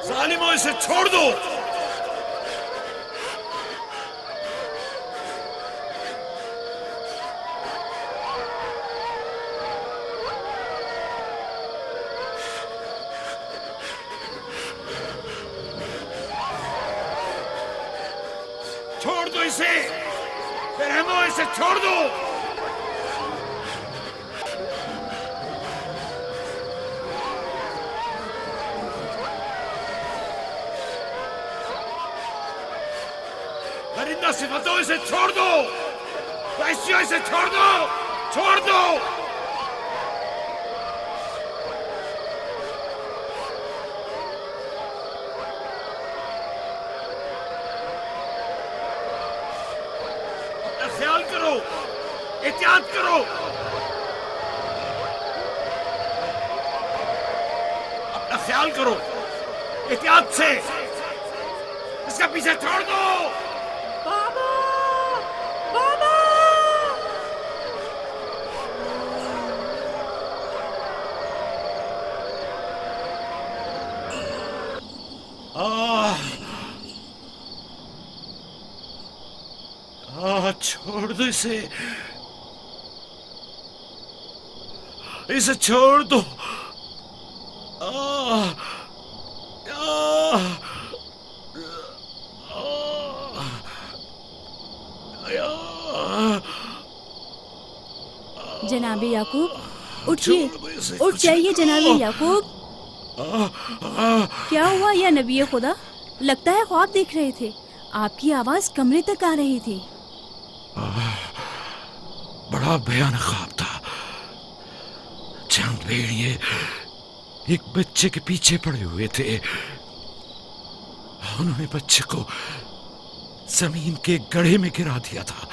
जालिमों, इसे छोड़ दो। छोड़ दो इसे, रहमो, इसे छोड़ दो। परिंदा सिफतों, इसे छोड़ दो। वैश्यों, इसे छोड़ दो, छोड़ दो। अपना ख्याल करो, एहतियात करो। अपना ख्याल करो, एहतियात से। इसका पीछे छोड़ दो। बाबा, बाबा। छोड़ दो इसे, इसे छोड़ दो। जनाबे याकूब, उठिए, उठ जाइए जनाबे याकूब। क्या हुआ या नबी खुदा? लगता है ख्वाब देख रहे थे। आपकी आवाज कमरे तक आ रही थी। बड़ा भयानक ख्वाब था। चंद भेड़िए एक बच्चे के पीछे पड़े हुए थे। उन्होंने बच्चे को जमीन के गड्ढे में गिरा दिया था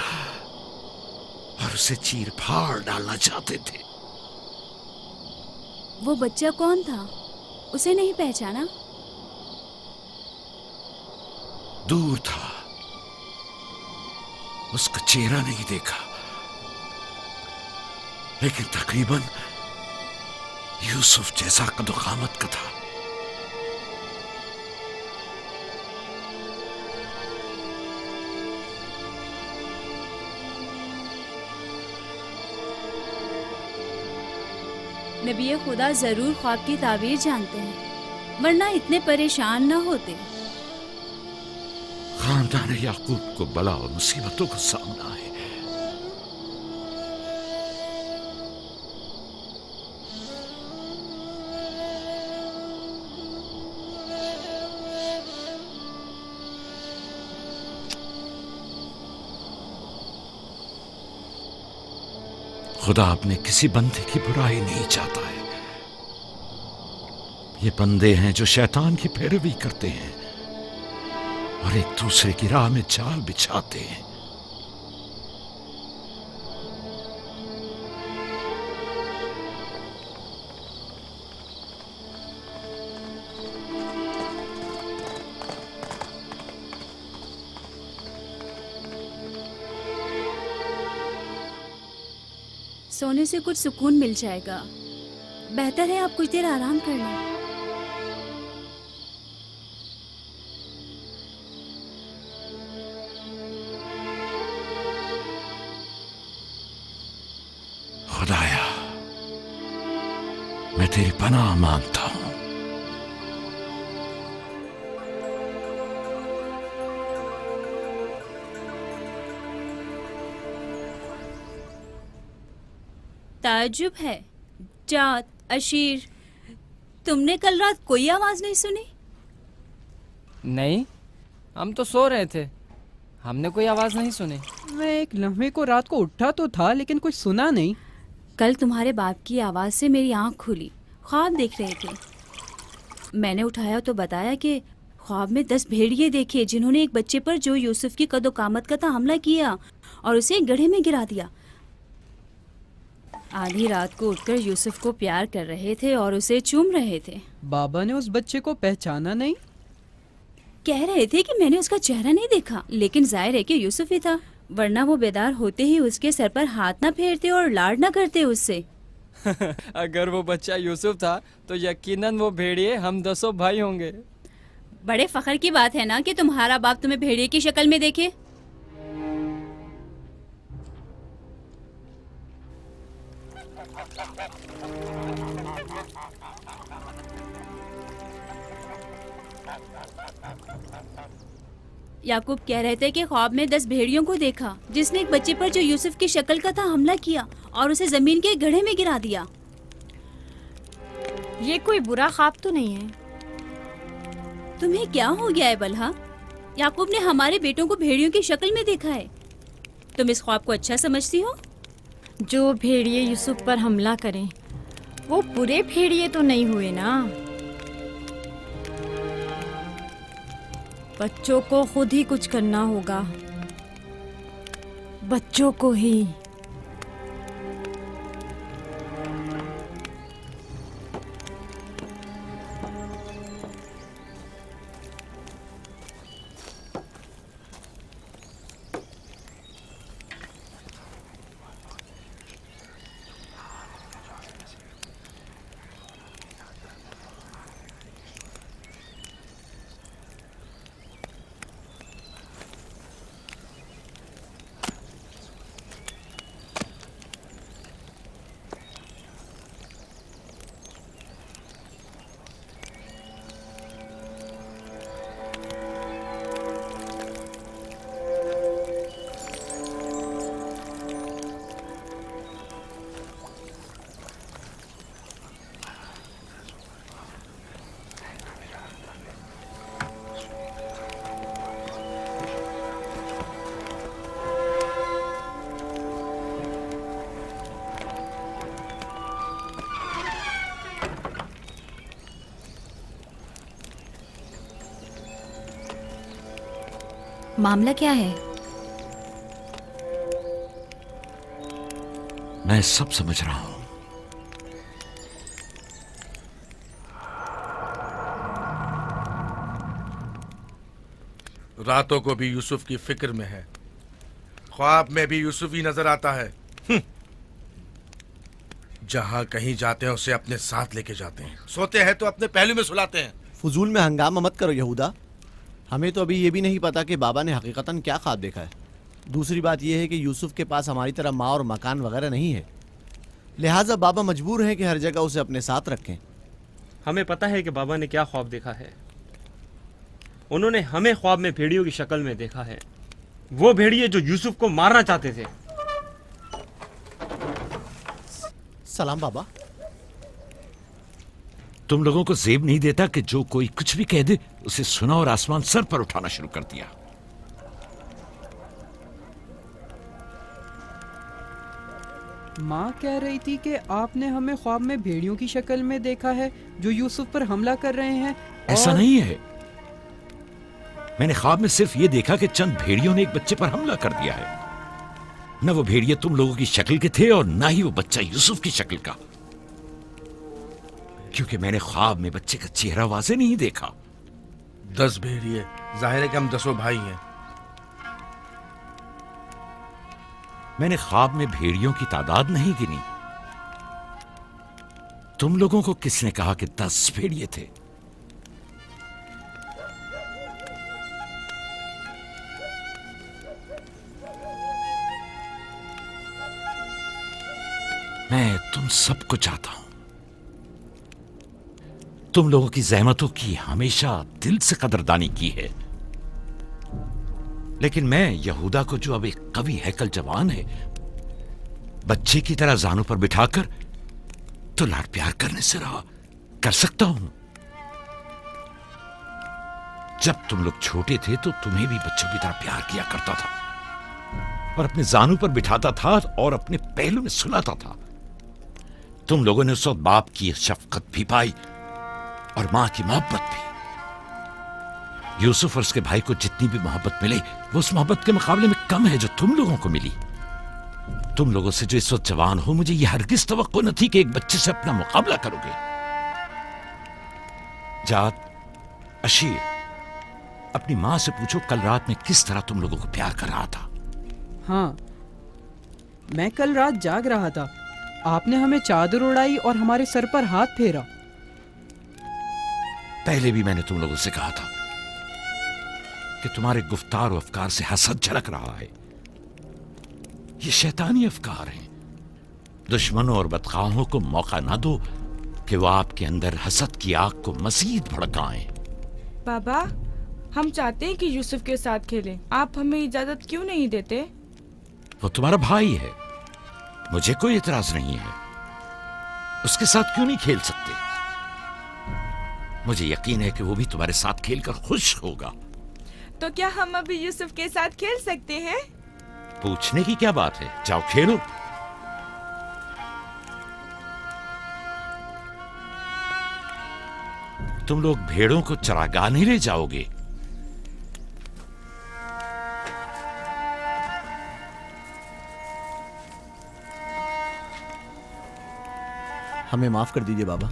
और उसे चीर फाड़ डालना चाहते थे। वो बच्चा कौन था? उसे नहीं पहचाना? दूर था, उसका चेहरा नहीं देखा, लेकिन तकरीबन यूसुफ जैसा कदो-कामत का था। नबी खुदा जरूर ख्वाब की ताबीर जानते हैं, वरना इतने परेशान न होते। खानदान याकूब को बला और मुसीबतों का सामना है। खुदा अपने किसी बंदे की बुराई नहीं चाहता है। ये बंदे हैं जो शैतान की पैरवी करते हैं और एक दूसरे की राह में जाल बिछाते हैं। सोने से कुछ सुकून मिल जाएगा। बेहतर है आप कुछ देर आराम कर लें। खुदाया, मैं तेरी पनाह मांगता हूं। ताज्जुब है, जात, अशीर, तुमने कल रात कोई आवाज नहीं सुनी? नहीं, हम तो सो रहे थे, हमने कोई आवाज नहीं सुनी। मैं एक लम्हे को रात को उठा तो था, लेकिन कुछ सुना नहीं। कल तुम्हारे बाप की आवाज से मेरी आंख खुली। ख्वाब देख रहे थे। मैंने उठाया तो बताया कि ख्वाब में 10 भेड़िए देखे जिन्होंने एक बच्चे पर जो यूसुफ की कदो कामत का था हमला किया और उसे एक गड्ढे में गिरा दिया। आधी रात को उठकर यूसुफ को प्यार कर रहे थे और उसे चूम रहे थे। बाबा ने उस बच्चे को पहचाना नहीं? कह रहे थे कि मैंने उसका चेहरा नहीं देखा, लेकिन जाहिर है कि यूसुफ ही था, वरना वो बेदार होते ही उसके सर पर हाथ ना फेरते और लाड ना करते उससे। अगर वो बच्चा यूसुफ था तो यकीनन वो भेड़िए हम 10 भाई होंगे। बड़े फख्र की बात है ना कि तुम्हारा बाप तुम्हें भेड़िए की शक्ल में देखे। याकूब कह रहे थे कि ख्वाब में 10 भेड़ियों को देखा जिसने एक बच्चे पर जो यूसुफ की शक्ल का था हमला किया और उसे जमीन के गड्ढे में गिरा दिया। ये कोई बुरा ख्वाब तो नहीं है? तुम्हें क्या हो गया है बलहा? याकूब ने हमारे बेटों को भेड़ियों की शक्ल में देखा है। तुम इस ख्वाब को अच्छा समझती हो? जो भेड़िए यूसुफ पर हमला करें वो पूरे भेड़िए तो नहीं हुए ना। बच्चों को खुद ही कुछ करना होगा, बच्चों को ही। मामला क्या है? मैं सब समझ रहा हूं। रातों को भी यूसुफ की फिक्र में है, ख्वाब में भी यूसुफ ही नजर आता है। जहां कहीं जाते हैं उसे अपने साथ लेके जाते हैं, सोते हैं तो अपने पहलू में सुलाते हैं। फजूल में हंगामा मत करो यहूदा। हमें तो अभी ये भी नहीं पता कि बाबा ने हकीकतन क्या ख्वाब देखा है। दूसरी बात यह है कि यूसुफ के पास हमारी तरह माँ और मकान वगैरह नहीं है, लिहाजा बाबा मजबूर हैं कि हर जगह उसे अपने साथ रखें। हमें पता है कि बाबा ने क्या ख्वाब देखा है। उन्होंने हमें ख्वाब में भेड़ियों की शक्ल में देखा है, वो भेड़िए जो यूसुफ को मारना चाहते थे। सलाम बाबा। तुम लोगों को जेब नहीं देता कि जो कोई कुछ भी कह दे उसे सुना और आसमान सर पर उठाना शुरू कर दिया। माँ कह रही थी कि आपने हमें ख्वाब में भेड़ियों की शक्ल में देखा है जो यूसुफ पर हमला कर रहे हैं। ऐसा नहीं है, मैंने ख्वाब में सिर्फ ये देखा कि चंद भेड़ियों ने एक बच्चे पर हमला कर दिया है। न वो भेड़िए तुम लोगों की शक्ल के थे और ना ही वो बच्चा यूसुफ की शक्ल का, क्योंकि मैंने ख्वाब में बच्चे का चेहरा वाज़े नहीं देखा। 10 भेड़िए, जाहिर है कि हम 10 भाई हैं। मैंने ख्वाब में भेड़ियों की तादाद नहीं गिनी। तुम लोगों को किसने कहा कि 10 भेड़िए थे? मैं तुम सबको चाहता हूं। तुम लोगों की जहमतों की हमेशा दिल से कदरदानी की है, लेकिन मैं यहूदा को, जो अब एक कवि हैकल जवान है, बच्चे की तरह जानों पर बिठाकर तो लाड प्यार करने से रहा कर सकता हूं। जब तुम लोग छोटे थे तो तुम्हें भी बच्चों की तरह प्यार किया करता था और अपने जानों पर बिठाता था और अपने पहलू में सुलाता था। तुम लोगों ने उस वक्त बाप की शफकत भी पाई और मां की मोहब्बत भी। यूसुफ और उसके भाई को जितनी भी मोहब्बत मिली वो उस मोहब्बत के मुकाबले में कम है जो तुम लोगों को मिली। तुम लोगों से जो इस वक्त जवान हो, मुझे यह हरगिज तवक्को न थी कि एक बच्चे से अपना मुकाबला करोगे। जात, अशीर, अपनी मां से पूछो कल रात में किस तरह तुम लोगों को प्यार कर रहा था। हाँ, मैं कल रात जाग रहा था। आपने हमें चादर उड़ाई और हमारे सर पर हाथ फेरा। पहले भी मैंने तुम लोगों से कहा था कि तुम्हारे गुफ्तार और अफकार से हसद झलक रहा है। ये शैतानी अफकार हैं। दुश्मनों और बदखाहों को मौका ना दो कि वो आपके अंदर हसद की आग को मजीद भड़काएं। बाबा, हम चाहते हैं कि यूसुफ के साथ खेलें। आप हमें इजाजत क्यों नहीं देते? वो तुम्हारा भाई है, मुझे कोई एतराज नहीं है। उसके साथ क्यों नहीं खेल सकते? मुझे यकीन है कि वो भी तुम्हारे साथ खेलकर खुश होगा। तो क्या हम अभी यूसुफ के साथ खेल सकते हैं? पूछने की क्या बात है, जाओ खेलो। तुम लोग भेड़ों को चरागाह नहीं ले जाओगे? हमें माफ कर दीजिए बाबा।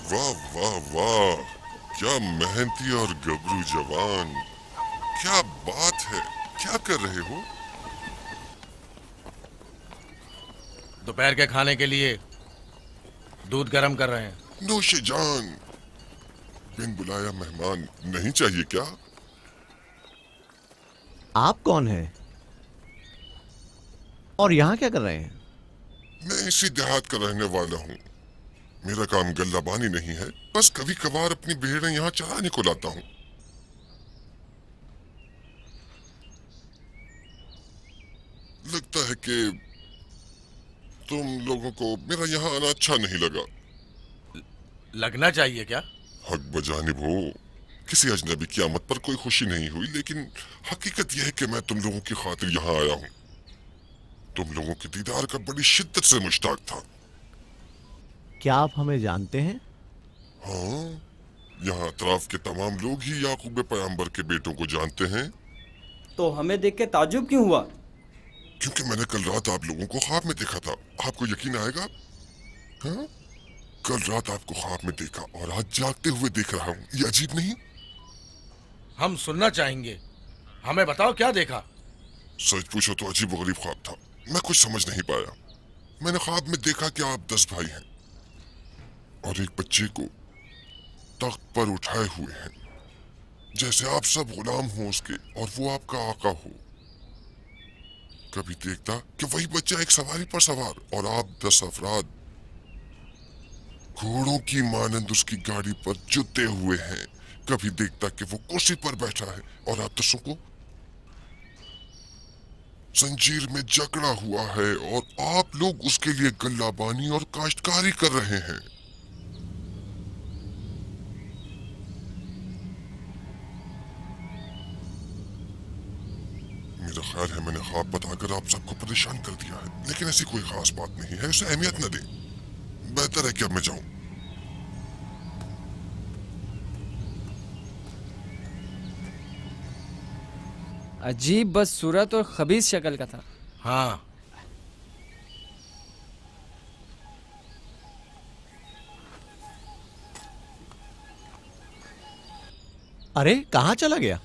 वाह वाह वाह, क्या मेहनती और गबरू जवान। क्या बात है, क्या कर रहे हो? दोपहर के खाने के लिए दूध गर्म कर रहे हैं। नौशे जान, बिन बुलाया मेहमान नहीं चाहिए क्या? आप कौन हैं? और यहां क्या कर रहे हैं? मैं इसी देहात का रहने वाला हूँ। मेरा काम गल्लाबानी नहीं है, बस कभी कभार अपनी भेड़ें यहाँ चराने को लाता हूँ। लगता है कि तुम लोगों को मेरा यहाँ आना अच्छा नहीं लगा। लगना चाहिए क्या? हक बजानिब हो, किसी अजनबी की आमद पर कोई खुशी नहीं हुई, लेकिन हकीकत यह है कि मैं तुम लोगों की खातिर यहाँ आया हूँ। तुम लोगों के दीदार का बड़ी शिद्दत से मुश्ताक था। क्या आप हमें जानते हैं? हाँ, यहाँ अतराफ के तमाम लोग ही याकूब पैगंबर के बेटों को जानते हैं। तो हमें देख के ताज्जुब क्यों हुआ? क्योंकि मैंने कल रात आप लोगों को ख्वाब में देखा था। आपको यकीन आएगा? हाँ? कल रात आपको ख्वाब में देखा और आज जागते हुए देख रहा हूँ। ये अजीब नहीं? हम सुनना चाहेंगे, हमें बताओ क्या देखा। सच पूछो तो अजीब व गरीब ख्वाब था। मैं कुछ समझ नहीं पाया। मैंने ख्वाब में देखा कि आप 10 भाई हैं और एक बच्चे को तख्त पर उठाए हुए हैं, जैसे आप सब गुलाम हो उसके और वो आपका आका हो। कभी देखता कि वही बच्चा एक सवारी पर सवार और आप 10 अफराद घोड़ों की मानंद उसकी गाड़ी पर जुते हुए हैं। कभी देखता कि वो कुर्सी पर बैठा है और आप 10 को जंजीर में जकड़ा हुआ है और आप लोग उसके लिए गल्लाबानी और काश्तकारी कर रहे हैं। मेरा ख्याल है मैंने ख्वाब बताकर आप सबको परेशान कर दिया है, लेकिन ऐसी कोई खास बात नहीं है, उसे अहमियत न दें। बेहतर है कि अब मैं जाऊं। अजीब बस सूरत और खबीस शक्ल का था। हाँ, अरे कहाँ चला गया?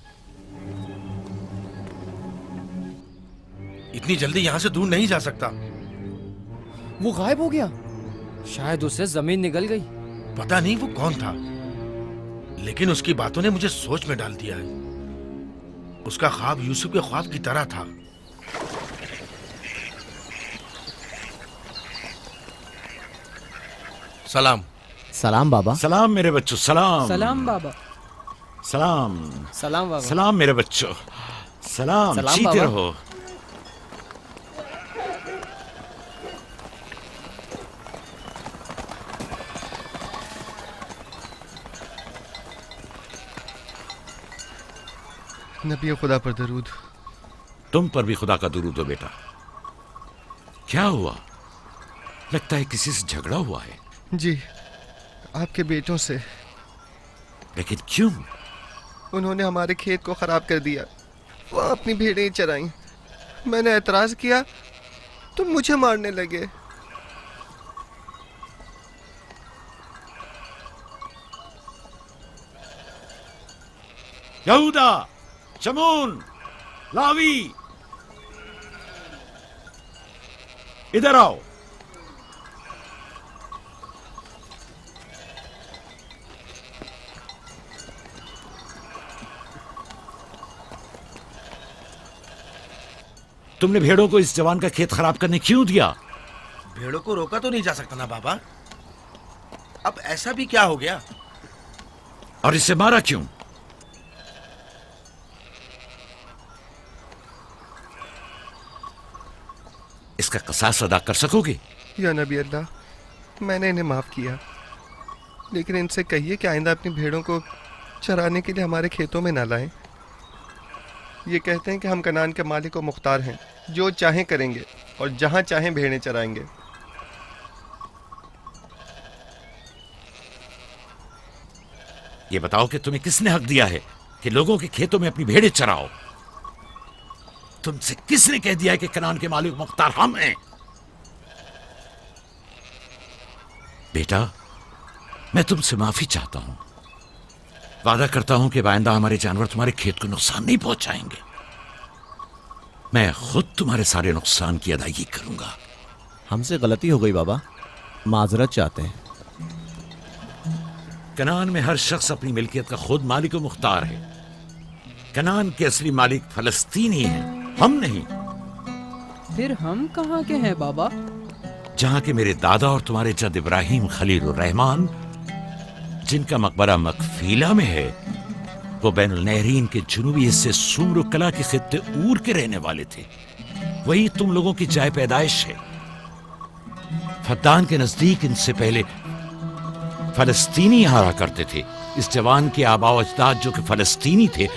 इतनी जल्दी यहाँ से दूर नहीं जा सकता। वो गायब हो गया। शायद उससे जमीन निकल गई। पता नहीं वो कौन था, लेकिन उसकी बातों ने मुझे सोच में डाल दिया है। उसका ख्वाब यूसुफ के ख्वाब की तरह था। सलाम। सलाम बाबा। सलाम मेरे बच्चों, सलाम। सलाम बाबा। सलाम। सलाम बाबा। सलाम मेरे बच्चों, सलाम। सलाम जीते बाबा। रहो। नबी खुदा पर दरूद। तुम पर भी खुदा का दुरूद हो बेटा। क्या हुआ? लगता है किसी से झगड़ा हुआ है। जी, आपके बेटों से। लेकिन क्यों? उन्होंने हमारे खेत को खराब कर दिया। वो अपनी भेड़ें चराई। मैंने एतराज किया तो मुझे मारने लगे। यहूदा, शमून, लावी, इधर आओ। तुमने भेड़ों को इस जवान का खेत खराब करने क्यों दिया? भेड़ों को रोका तो नहीं जा सकता ना बाबा। अब ऐसा भी क्या हो गया? और इसे मारा क्यों? इसका कसास अदा कर सकोगे? या नबी अल्लाह, मैंने इन्हें माफ किया, लेकिन इनसे कहिए कि आइंदा अपनी भेड़ों को चराने के लिए हमारे खेतों में ना लाएं। ये कहते हैं कि हम कनान के मालिक और मुख्तार हैं, जो चाहें करेंगे और जहां चाहें भेड़ें चराएंगे। ये बताओ कि तुम्हें किसने हक दिया है कि लोगों के खेतों में अपनी भेड़ें चराओ? तुमसे किसने कह दिया है कि कनान के मालिक मुख्तार हम हैं? बेटा, मैं तुमसे माफी चाहता हूं। वादा करता हूं कि आइंदा हमारे जानवर तुम्हारे खेत को नुकसान नहीं पहुंचाएंगे। मैं खुद तुम्हारे सारे नुकसान की अदायगी करूंगा। हमसे गलती हो गई बाबा, माजरत चाहते हैं। कनान में हर शख्स अपनी मिल्कियत का खुद मालिक और मुख्तार है। कनान के असली मालिक फलस्तीनी हैं, हम नहीं। फिर हम कहाँ के हैं बाबा? जहां के मेरे दादा और तुम्हारे जद इब्राहिम खलीलुर रहमान, जिनका मकबरा मकफीला में है, वो बैनुल नहरीन के जुनूबी हिस्से सुमर कला के खित्ते ऊर के रहने वाले थे। वही तुम लोगों की जाय पैदाइश है। फद्दान के नजदीक इनसे पहले फलस्तीनी यहाँ रहा करते थे। इस जवान के आबा अजदाद जो कि फलस्तीनी थे,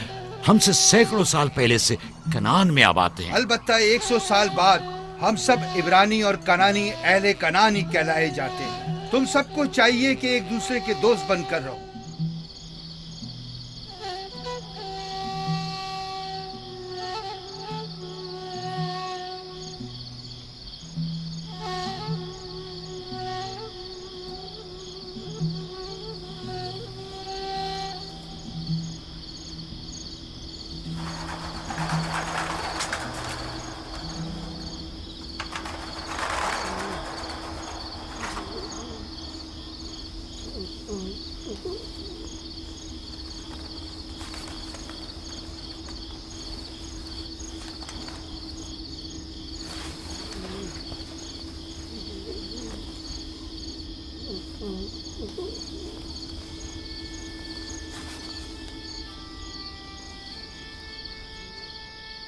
हमसे सैकड़ों साल पहले से कनान में आबाद हैं। अलबत्ता 100 साल बाद हम सब इब्रानी और कनानी अहले कनानी कहलाए जाते हैं। तुम सबको चाहिए कि एक दूसरे के दोस्त बनकर रहो।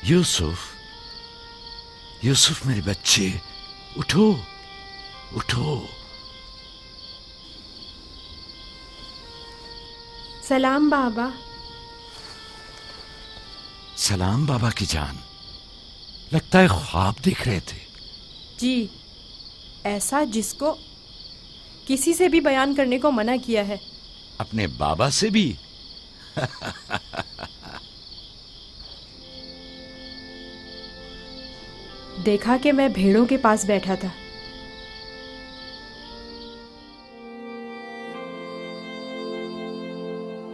यूसुफ, यूसुफ मेरे बच्चे, उठो उठो। सलाम बाबा। सलाम बाबा की जान। लगता है ख्वाब देख रहे थे। जी, ऐसा जिसको किसी से भी बयान करने को मना किया है। अपने बाबा से भी? देखा कि मैं भेड़ों के पास बैठा था।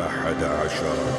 11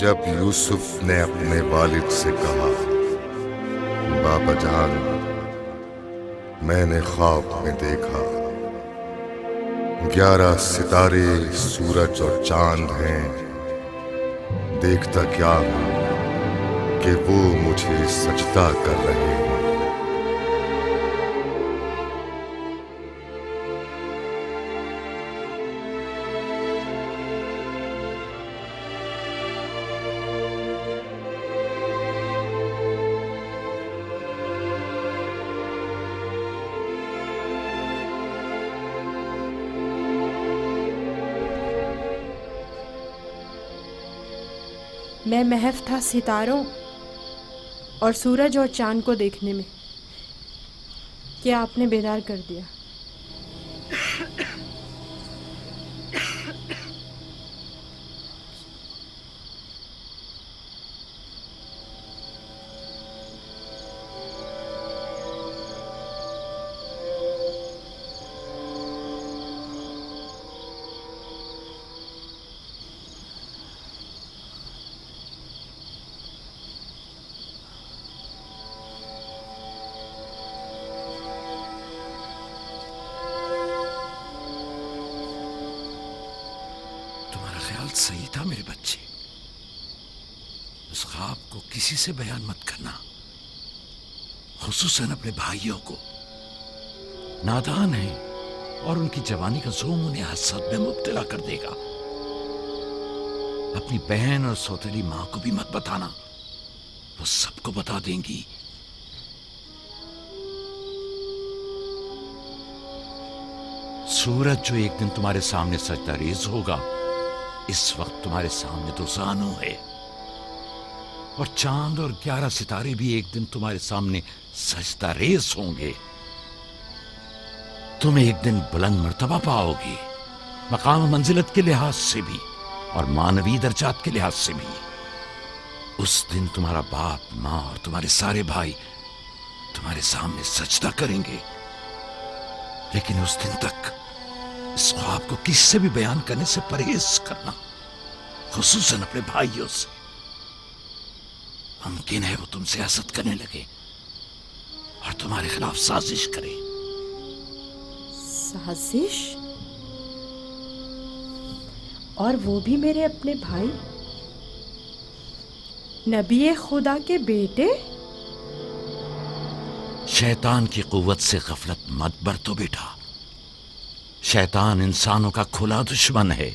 जब यूसुफ ने अपने वालिद से कहा, बाबा जान, मैंने ख्वाब में देखा 11 सितारे, सूरज और चांद हैं, देखता क्या हूं कि वो मुझे सजदा कर रहे हैं। मैं महफ था सितारों और सूरज और चांद को देखने में कि आपने बेदार कर दिया। सही था मेरे बच्चे। उस ख्वाब को किसी से बयान मत करना, खुसूसन अपने भाइयों को। नादान है और उनकी जवानी का जोम उन्हें हसद में मुब्तला कर देगा। अपनी बहन और सौतेली मां को भी मत बताना, वो सबको बता देंगी। सूरज जो एक दिन तुम्हारे सामने सजदा रेज होगा, इस वक्त तुम्हारे सामने तो जानू है, और चांद और 11 सितारे भी एक दिन तुम्हारे सामने सजदा रेज होंगे। तुम एक दिन बुलंद मर्तबा पाओगे, मकाम मंजिलत के लिहाज से भी और मानवी दर्जात के लिहाज से भी। उस दिन तुम्हारा बाप, मां और तुम्हारे सारे भाई तुम्हारे सामने सजदा करेंगे। लेकिन उस दिन तक इस ख्वाब को किससे भी बयान करने से परहेज करना, खुसूसन अपने भाइयों से। मुमकिन है वो तुमसे हसद करने लगे और तुम्हारे खिलाफ साजिश करें। साजिश? और वो भी मेरे अपने भाई, नबी खुदा के बेटे? शैतान की कुव्वत से गफलत मत बरतो बेटा। शैतान इंसानों का खुला दुश्मन है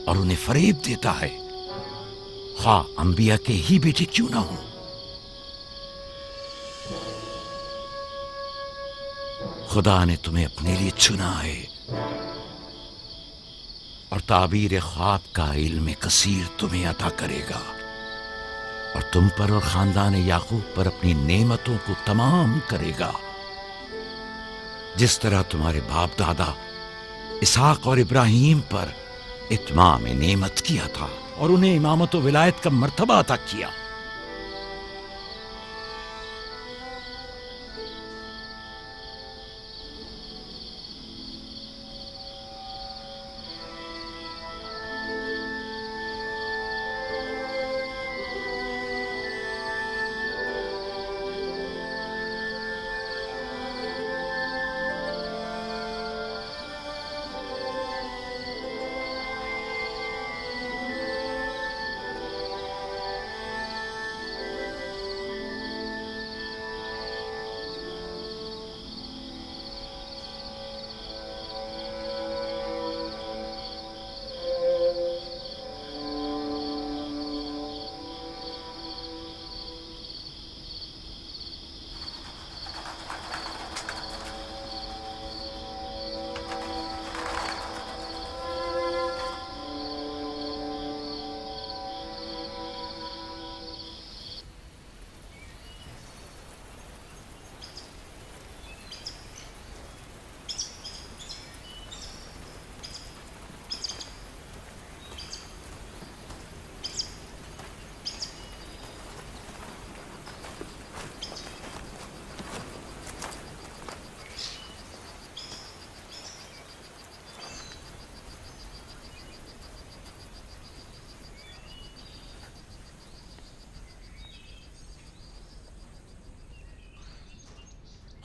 और उन्हें फरेब देता है, ख्वाह अंबिया के ही बेटे क्यों ना हो। खुदा ने तुम्हें अपने लिए चुना है और ताबीर ख्वाब का इल्म कसीर तुम्हें अता करेगा और तुम पर और खानदान याकूब पर अपनी नेमतों को तमाम करेगा। जिस तरह तुम्हारे बाप दादा इसहाक और इब्राहिम पर इत्माम नेमत किया था और उन्हें इमामत व विलायत का मर्तबा अता किया।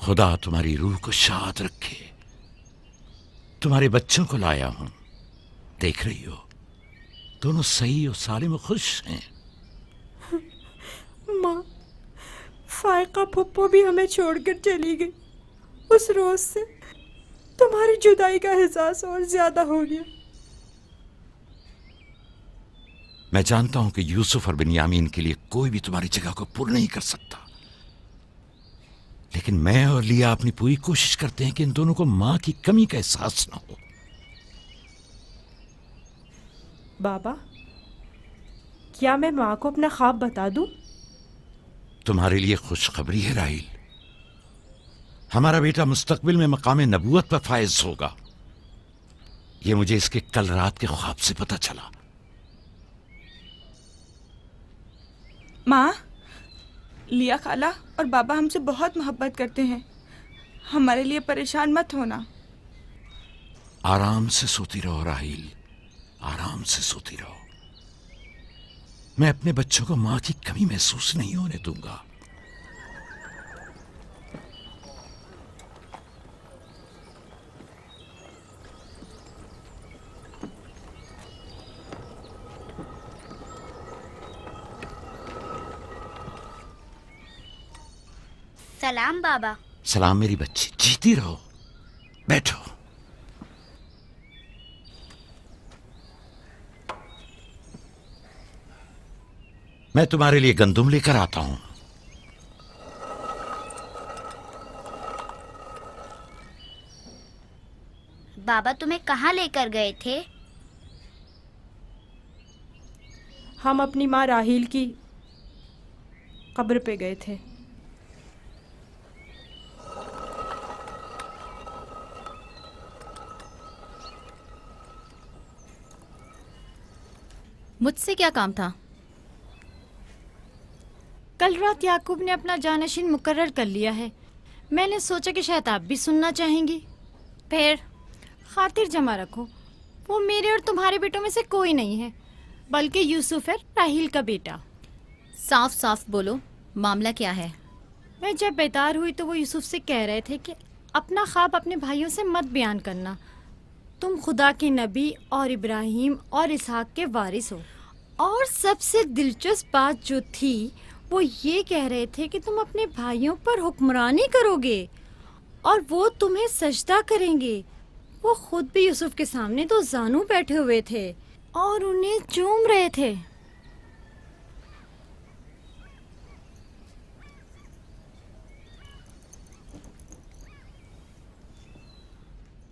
खुदा तुम्हारी रूह को शाद रखे। तुम्हारे बच्चों को लाया हूं, देख रही हो दोनों सही और सालिम और खुश हैं। माँ, फायका फुप्पो भी हमें छोड़कर चली गई। उस रोज से तुम्हारी जुदाई का एहसास और ज्यादा हो गया। मैं जानता हूं कि यूसुफ और बिन्यामीन के लिए कोई भी तुम्हारी जगह को पूर्ण नहीं कर सकता, लेकिन मैं और लिया अपनी पूरी कोशिश करते हैं कि इन दोनों को मां की कमी का एहसास ना हो। बाबा, क्या मैं माँ को अपना ख्वाब बता दूं? तुम्हारे लिए खुशखबरी है राहिल, हमारा बेटा मुस्तकबिल में मकाम नबूवत पर फायज होगा। यह मुझे इसके कल रात के ख्वाब से पता चला। माँ, लिया खाला और बाबा हमसे बहुत मोहब्बत करते हैं, हमारे लिए परेशान मत होना। आराम से सोती रहो राहिल, आराम से सोती रहो। मैं अपने बच्चों को मां की कमी महसूस नहीं होने दूंगा। सलाम बाबा। सलाम मेरी बच्ची, जीती रहो। बैठो। मैं तुम्हारे लिए गंदुम लेकर आता हूं। बाबा तुम्हें कहाँ लेकर गए थे? हम अपनी माँ राहील की कब्र पे गए थे। मुझसे क्या काम था? कल रात याकूब ने अपना जानशीन मुकर्रर कर लिया है। मैंने सोचा कि शायद आप भी सुनना चाहेंगी। फिर खातिर जमा रखो, वो मेरे और तुम्हारे बेटों में से कोई नहीं है, बल्कि यूसुफ है, राहील का बेटा। साफ साफ बोलो, मामला क्या है? मैं जब बेदार हुई तो वो यूसुफ से कह रहे थे कि अपना ख्वाब अपने भाइयों से मत बयान करना। तुम खुदा के नबी और इब्राहिम और इसहाक के वारिस हो। और सबसे दिलचस्प बात जो थी वो ये कह रहे थे कि तुम अपने भाइयों पर हुक्मरानी करोगे और वो तुम्हें सजदा करेंगे। वो खुद भी यूसुफ के सामने दो जानू बैठे हुए थे और उन्हें चूम रहे थे।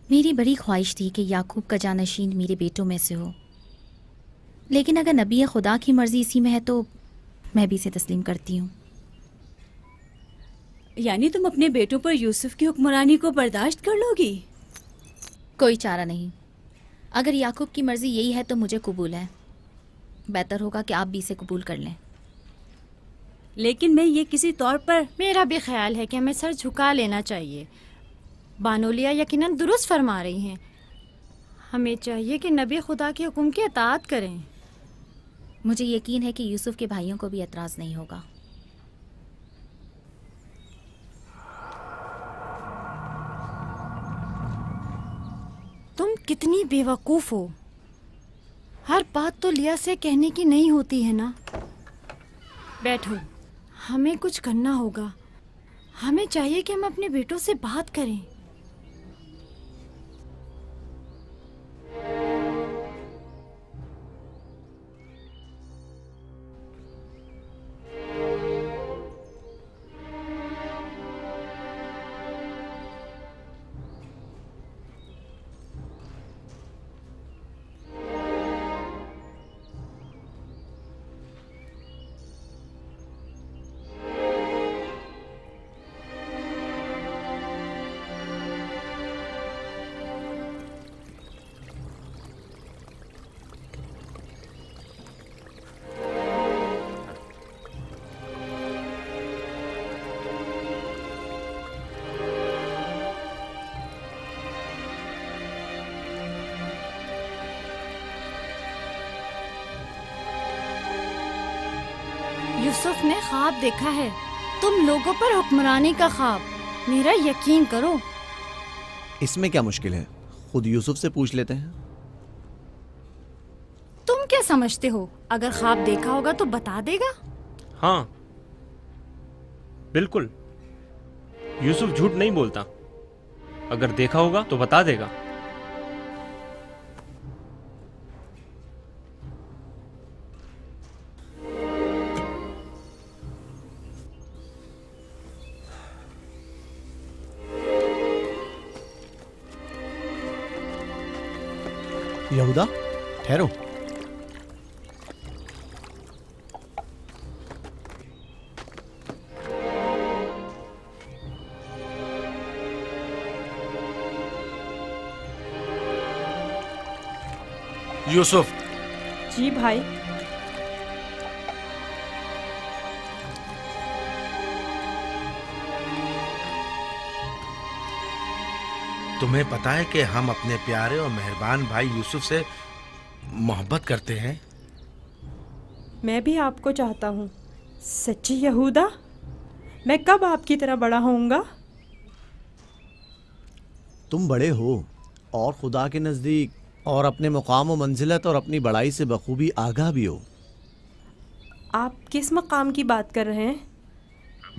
मेरी बड़ी ख्वाहिश थी कि याकूब का जानशीन मेरे बेटों में से हो, लेकिन अगर नबी खुदा की मर्जी इसी में है तो मैं भी इसे तस्लीम करती हूँ। यानी तुम अपने बेटों पर यूसुफ की हुक्मरानी को बर्दाश्त कर लोगी? कोई चारा नहीं। अगर याकूब की मर्जी यही है तो मुझे कबूल है। बेहतर होगा कि आप भी इसे कबूल कर लें। लेकिन मैं ये किसी तौर पर मेरा भी ख्याल है कि हमें सर झुका लेना चाहिए। बानोलिया यकीनन दुरुस्त फरमा रही हैं। हमें चाहिए कि नबी खुदा के हुक्म की इताअत करें। मुझे यकीन है कि यूसुफ के भाइयों को भी एतराज़ नहीं होगा। तुम कितनी बेवकूफ़ हो। हर बात तो लिया से कहने की नहीं होती है ना। बैठो, हमें कुछ करना होगा। हमें चाहिए कि हम अपने बेटों से बात करें। यूसुफ ने ख्वाब देखा है, तुम लोगों पर हुक्मरानी का ख्वाब। मेरा यकीन करो। इसमें क्या मुश्किल है, खुद यूसुफ से पूछ लेते हैं। तुम क्या समझते हो, अगर ख्वाब देखा होगा तो बता देगा? हाँ बिल्कुल, यूसुफ झूठ नहीं बोलता। अगर देखा होगा तो बता देगा। यहूदा, ठहरो। यूसुफ। जी भाई। तुम्हें पता है कि हम अपने प्यारे और मेहरबान भाई यूसुफ से मोहब्बत करते हैं। मैं भी आपको चाहता हूँ। सच्ची यहूदा, मैं कब आपकी तरह बड़ा होऊंगा? तुम बड़े हो और खुदा के नज़दीक और अपने मुकाम व मंजिलत और अपनी बड़ाई से बखूबी आगाह भी हो। आप किस मकाम की बात कर रहे हैं?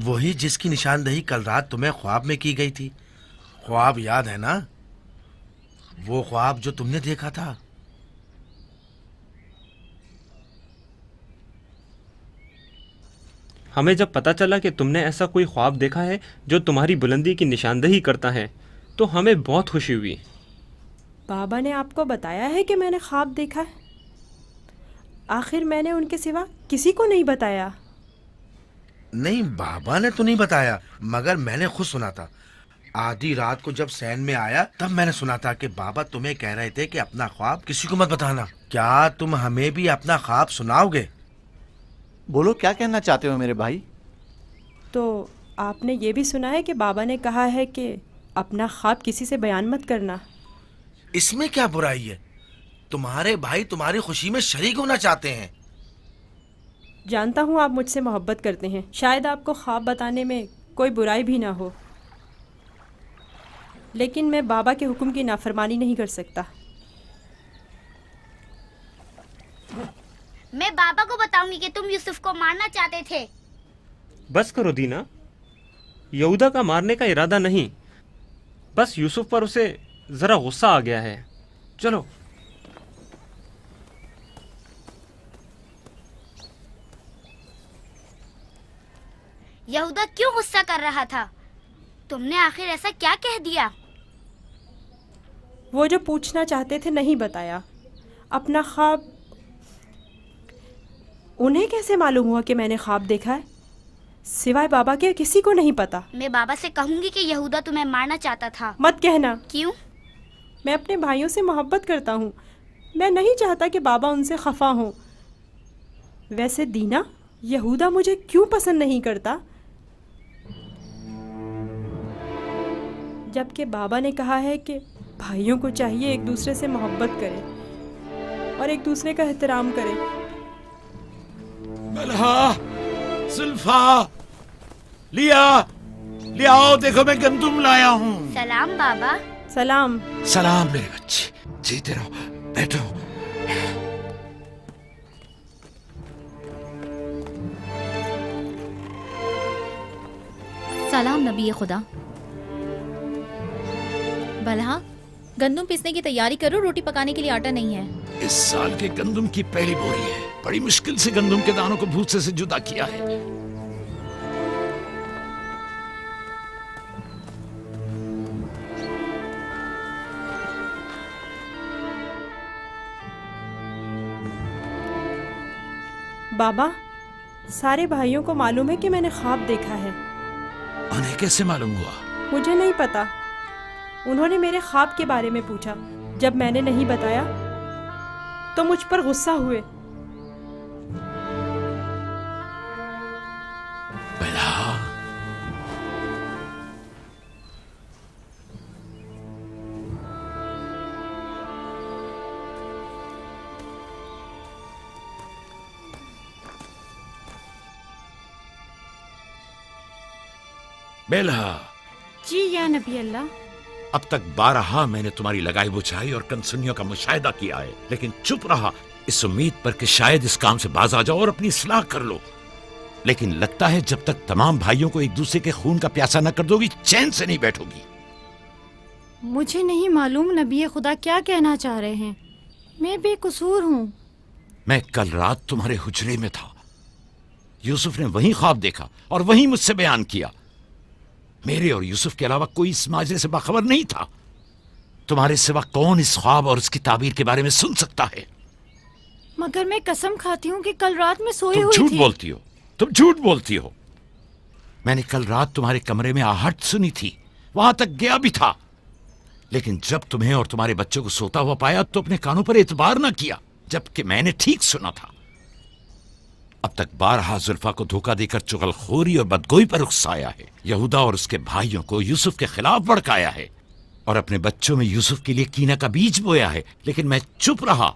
वही जिसकी निशानदही कल रात तुम्हें ख्वाब में की गई थी। ख्वाब याद है ना? वो ख्वाब जो तुमने देखा था। हमें जब पता चला कि तुमने ऐसा कोई ख्वाब देखा है जो तुम्हारी बुलंदी की निशानदही करता है तो हमें बहुत खुशी हुई। बाबा ने आपको बताया है कि मैंने ख्वाब देखा है? आखिर मैंने उनके सिवा किसी को नहीं बताया। नहीं, बाबा ने तो नहीं बताया, मगर मैंने खुद सुना था। आधी रात को जब सैन में आया तब मैंने सुना था कि बाबा तुम्हें कह रहे थे कि अपना ख्वाब किसी को मत बताना। क्या तुम हमें भी अपना ख्वाब सुनाओगे? बोलो, क्या कहना चाहते हो मेरे भाई? तो आपने ये भी सुना है कि बाबा ने कहा है कि अपना ख्वाब किसी से बयान मत करना। इसमें क्या बुराई है? तुम्हारे भाई तुम्हारी खुशी में शरीक होना चाहते हैं। जानता हूँ आप मुझसे मोहब्बत करते हैं, शायद आपको ख्वाब बताने में कोई बुराई भी ना हो, लेकिन मैं बाबा के हुक्म की नाफरमानी नहीं कर सकता। मैं बाबा को बताऊंगी कि तुम यूसुफ को मारना चाहते थे। बस करो दीना, यहूदा का मारने का इरादा नहीं, बस यूसुफ पर उसे जरा गुस्सा आ गया है। चलो। यहूदा क्यों गुस्सा कर रहा था? तुमने आखिर ऐसा क्या कह दिया? वो जो पूछना चाहते थे नहीं बताया। अपना ख्वाब उन्हें कैसे मालूम हुआ कि मैंने ख्वाब देखा है? सिवाय बाबा के किसी को नहीं पता। मैं बाबा से कहूंगी कि यहूदा तुम्हें मारना चाहता था। मत कहना। क्यों? मैं अपने भाइयों से मोहब्बत करता हूँ। मैं नहीं चाहता कि बाबा उनसे खफा हों। वैसे दीना, यहूदा मुझे क्यों पसंद नहीं करता? जबकि बाबा ने कहा है कि भाइयों को चाहिए एक दूसरे से मोहब्बत करें और एक दूसरे का एहतराम करें। मलहा, जुल्फा, लिया, ले आओ, देखो मैं गंदुम लाया हूँ। सलाम बाबा। सलाम। सलाम मेरे बच्चे, जीते रहो, बैठो। सलाम नबी खुदा। बलहा, गंदम पीसने की तैयारी करो, रोटी पकाने के लिए आटा नहीं है। इस साल के गंदुम की पहली बोरी है। बड़ी मुश्किल से गंदुम के दानों को भूसे से जुदा किया है। बाबा, सारे भाइयों को मालूम है कि मैंने ख्वाब देखा है। उन्हें कैसे मालूम हुआ? मुझे नहीं पता। उन्होंने मेरे ख्वाब के बारे में पूछा। जब मैंने नहीं बताया तो मुझ पर गुस्सा हुए। बेलहा। जी या नबी अल्लाह। अब तक 12 मैंने तुम्हारी लगाई बुझाई और कनसुनियों का मुशाहिदा किया है, लेकिन चुप रहा इस उम्मीद पर कि शायद इस काम से बाज आ जाओ और अपनी इस्लाह कर लो। लेकिन लगता है जब तक तमाम भाइयों को एक दूसरे के खून का प्यासा न कर दोगी, चैन से नहीं बैठोगी। मुझे नहीं मालूम नबी खुदा क्या कहना चाह रहे हैं। मैं बेकसूर हूँ। मैं कल रात तुम्हारे हुजरे में था। यूसुफ ने वही ख्वाब देखा और वही मुझसे बयान किया। मेरे और यूसुफ के अलावा कोई इस माजरे से बाखबर नहीं था। तुम्हारे सिवा कौन इस ख्वाब और इसकी ताबीर के बारे में सुन सकता है? मगर मैं कसम खाती हूँ कि कल रात में सोई हुई थी। झूठ बोलती हो, तुम झूठ बोलती हो। मैंने कल रात तुम्हारे कमरे में आहट सुनी थी, वहां तक गया भी था। लेकिन जब तुम्हें और तुम्हारे बच्चों को सोता हुआ पाया तो अपने कानों पर एतबार न किया, जबकि मैंने ठीक सुना था। अब तक 12 जुल्फा को धोखा देकर चुगलखोरी और बदगोई पर उकसाया है। यहूदा और उसके भाइयों को यूसुफ के खिलाफ भड़काया है और अपने बच्चों में यूसुफ के लिए कीना का बीज बोया है। लेकिन मैं चुप रहा।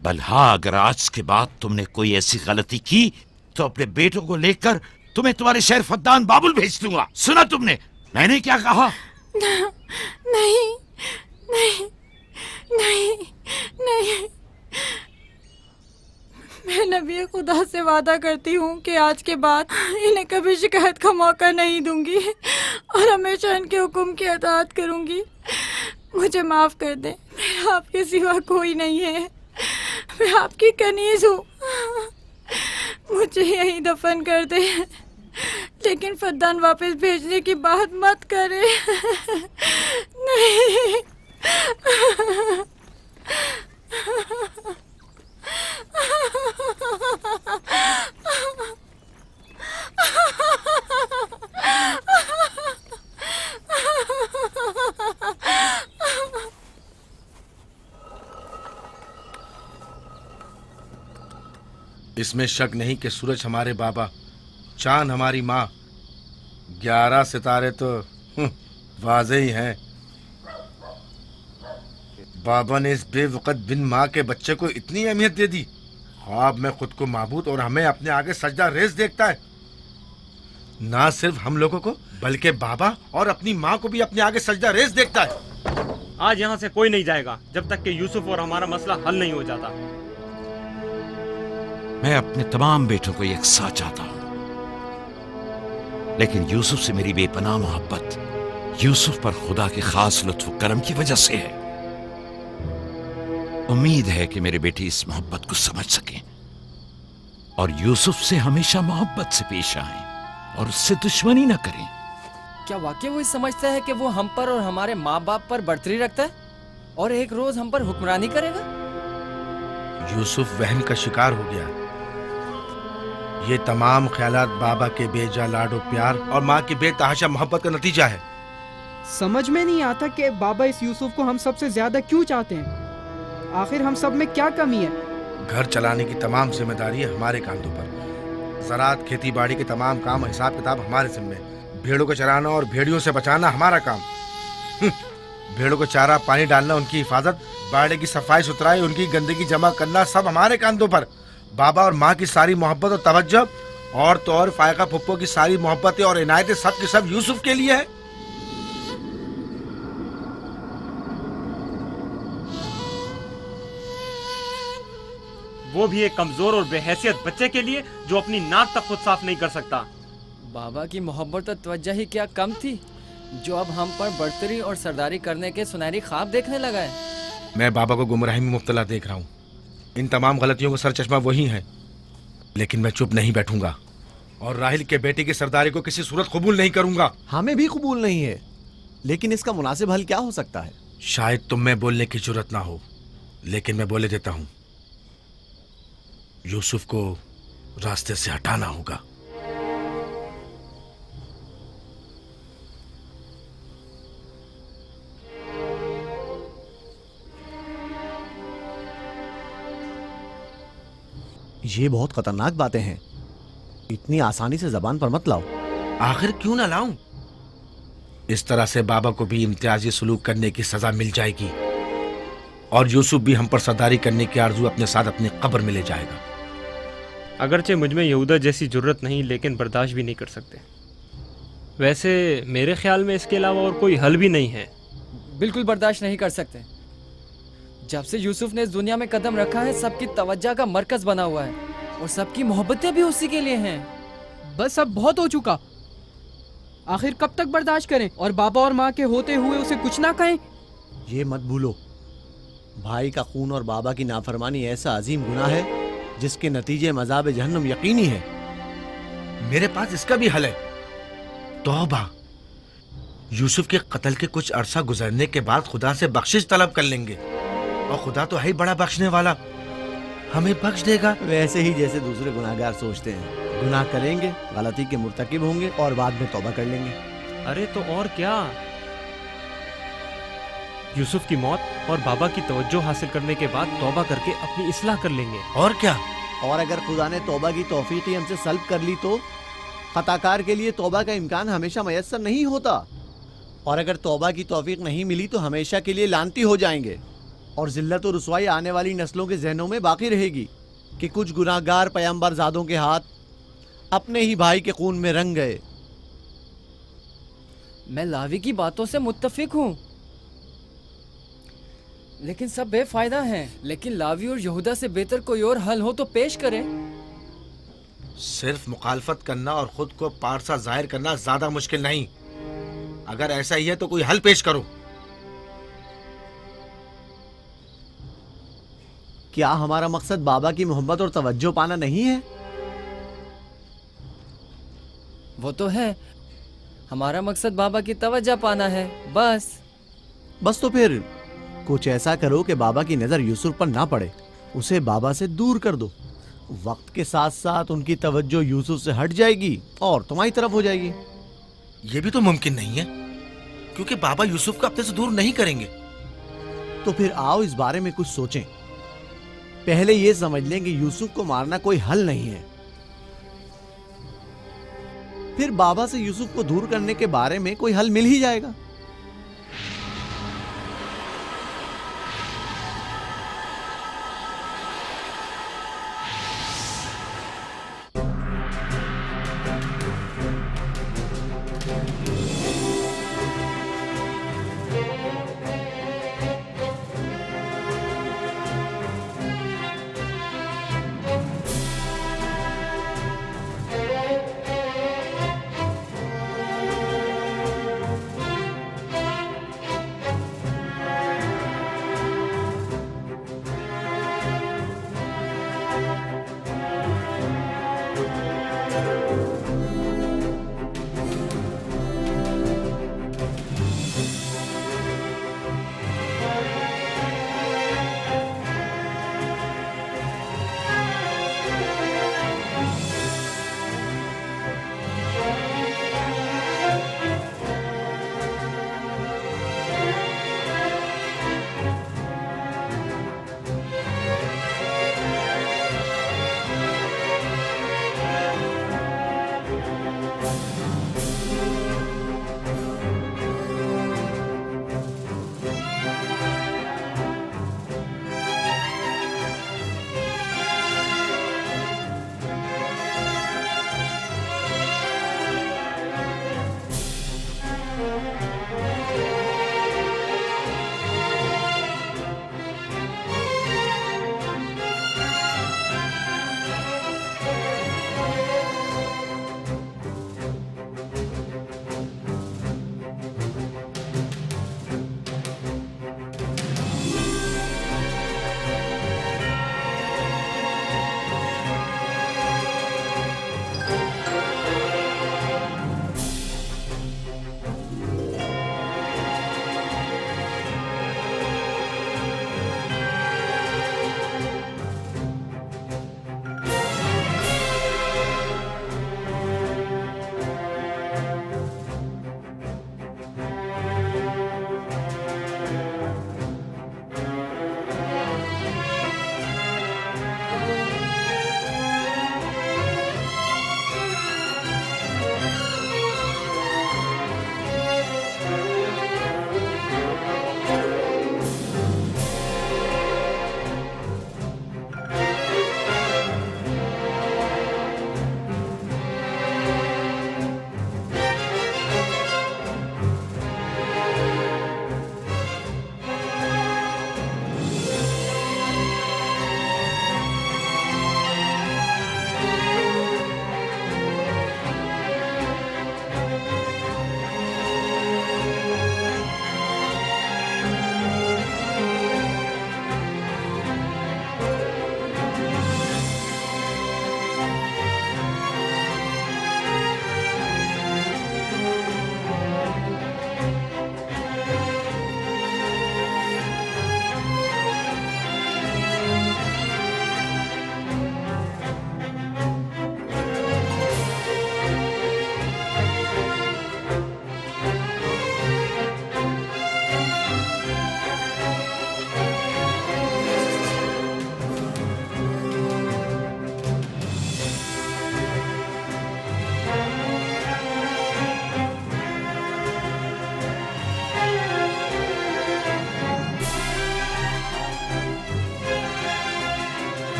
बलहा, अगर आज के बाद तुमने कोई ऐसी गलती की तो अपने बेटों को लेकर तुम्हें तुम्हारे शहर फद्दान बाबुल भेज दूंगा। सुना तुमने मैंने क्या कहा? नहीं नहीं नहीं नहीं। मैं नबी खुदा से वादा करती हूँ कि आज के बाद इन्हें कभी शिकायत का मौका नहीं दूंगी और हमेशा इनके हुक्म की अताअत करूंगी। मुझे माफ कर दें, मेरा आपके सिवा कोई नहीं है। मैं आपकी कनीज हूँ। मुझे यहीं दफन कर दे, लेकिन फद्दान वापस भेजने की बात मत करे। नहीं। इसमें शक नहीं कि सूरज हमारे बाबा, चांद हमारी माँ, 11 सितारे तो वाज़े ही हैं। बाबा ने इस बेवकत बिन माँ के बच्चे को इतनी अहमियत दे दी। ख्वाब में खुद को माबूद और हमें अपने आगे सजदा रेज़ देखता है। ना सिर्फ हम लोगों को बल्कि बाबा और अपनी माँ को भी अपने आगे सजदा रेज़ देखता है। आज यहाँ से कोई नहीं जाएगा जब तक कि यूसुफ और हमारा मसला हल नहीं हो जाता। मैं अपने तमाम बेटों को एक साथ चाहता हूं, लेकिन यूसुफ से मेरी बेपनाह मोहब्बत यूसुफ पर खुदा के खास लुत्फ करम की वजह से है। उम्मीद है कि मेरे बेटे इस मोहब्बत को समझ सकें और यूसुफ से हमेशा मोहब्बत से पेश आएं और उससे दुश्मनी न करें। क्या वाकई वो समझता है कि वो हम पर और हमारे माँ बाप पर बर्तरी रखता है और एक रोज हम पर हुक्मरानी करेगा? यूसुफ वहम का शिकार हो गया। ये तमाम ख्यालात बाबा के बेजा लाडो प्यार और माँ की बेतहाशा मोहब्बत का नतीजा है। समझ में नहीं आता कि बाबा इस यूसुफ को हम सबसे ज्यादा क्यों चाहते हैं। आखिर हम सब में क्या कमी है? घर चलाने की तमाम जिम्मेदारी है हमारे कांधों पर। ज़राअत, खेती बाड़ी के तमाम काम, हिसाब किताब हमारे जिम्मे। भेड़ों को चराना और भेड़ियों से बचाना हमारा काम। भेड़ों को चारा पानी डालना, उनकी हिफाजत, बाड़े की सफाई सुथराई, उनकी गंदगी जमा करना, सब हमारे कांधों पर। बाबा और माँ की सारी मोहब्बत और तवज्जो, और तो और फायका फुप्पो की सारी मोहब्बतें और इनायतें सब के सब यूसुफ के लिए है। वो भी एक कमजोर और बेहैसियत बच्चे के लिए जो अपनी नाक तक खुद साफ नहीं कर सकता। बाबा की मोहब्बत और तवज्जो ही क्या कम थी जो अब हम पर बढ़तरी और सरदारी करने के सुनहरी ख्वाब देखने लगा है। मैं बाबा को गुमराही में मुब्तला देख रहा हूँ। इन तमाम गलतियों को सरचश्मा वही है, लेकिन मैं चुप नहीं बैठूंगा और राहिल के बेटे की सरदारी को किसी सूरत कबूल नहीं करूंगा। हमें भी कबूल नहीं है, लेकिन इसका मुनासिब हल क्या हो सकता है? शायद तुम में बोलने की जरूरत ना हो, लेकिन मैं बोले देता हूँ। यूसुफ को रास्ते से हटाना होगा। ये बहुत खतरनाक बातें हैं, इतनी आसानी से जबान पर मत लाओ। आखिर क्यों ना लाऊं? इस तरह से बाबा को भी इम्तियाजी सलूक करने की सजा मिल जाएगी और यूसुफ भी हम पर सरदारी करने की आरजू अपने साथ अपनी कब्र में ले जाएगा। अगरचे मुझमें यहूदा जैसी जरूरत नहीं, लेकिन बर्दाश्त भी नहीं कर सकते। वैसे मेरे ख्याल में इसके अलावा और कोई हल भी नहीं है। बिल्कुल बर्दाश्त नहीं कर सकते। जब से यूसुफ ने इस दुनिया में कदम रखा है, सबकी तवज्जो का मरकज बना हुआ है और सबकी मोहब्बतें भी उसी के लिए हैं। बस अब बहुत हो चुका। आखिर कब तक बर्दाश्त करें और बाबा और माँ के होते हुए उसे कुछ ना कहें? ये मत भूलो, भाई का खून और बाबा की नाफरमानी ऐसा अजीम गुनाह है जिसके नतीजे मज़ाब जहन्नुम यकीनी है। मेरे पास इसका भी हल है, तौबा। यूसुफ के कत्ल के कुछ अरसा गुजरने के बाद खुदा से बख्शिश तलब कर लेंगे और खुदा तो है ही बड़ा बख्शने वाला, हमें बख्श देगा। वैसे ही जैसे दूसरे गुनाहगार सोचते हैं, गुनाह करेंगे, गलती के मुर्तकिब होंगे और बाद में तौबा कर लेंगे। अरे तो और क्या, यूसुफ की मौत और बाबा की तवज्जो हासिल करने के बाद तौबा करके अपनी इस्लाह कर लेंगे। और क्या, और अगर खुदा ने तौबा की तौफीक हमसे सल्ब कर ली तो खताकार के लिए तौबा का इम्कान हमेशा मयस्सर नहीं होता, और अगर तौबा की तौफीक नहीं मिली तो हमेशा के लिए लानती हो जाएंगे और जिल्लत और रुसवाई आने वाली नस्लों के जहनों में बाकी रहेगी कि कुछ गुनाहगार पैगंबर ज़ादों के हाथ अपने ही भाई के खून में रंग गए। मैं लावी की बातों से मुत्तफिक हूँ, लेकिन सब बेफायदा हैं। लेकिन लावी और यहूदा से बेहतर कोई और हल हो तो पेश करें। सिर्फ मुखालफत करना और खुद को पारसा जाहिर करना ज्यादा मुश्किल नहीं। अगर ऐसा ही है तो कोई हल पेश करो। क्या हमारा मकसद बाबा की मोहब्बत और तवज्जो पाना नहीं है? वो तो है, हमारा मकसद बाबा की तवज्जो पाना है। बस तो फिर कुछ ऐसा करो कि बाबा की नजर यूसुफ पर ना पड़े, उसे बाबा से दूर कर दो। वक्त के साथ साथ उनकी तवज्जो यूसुफ से हट जाएगी और तुम्हारी तरफ हो जाएगी। ये भी तो मुमकिन नहीं है, क्योंकि बाबा यूसुफ को अपने से दूर नहीं करेंगे। तो फिर आओ इस बारे में कुछ सोचें। पहले ये समझ लें कि यूसुफ को मारना कोई हल नहीं है, फिर बाबा से यूसुफ को दूर करने के बारे में कोई हल मिल ही जाएगा।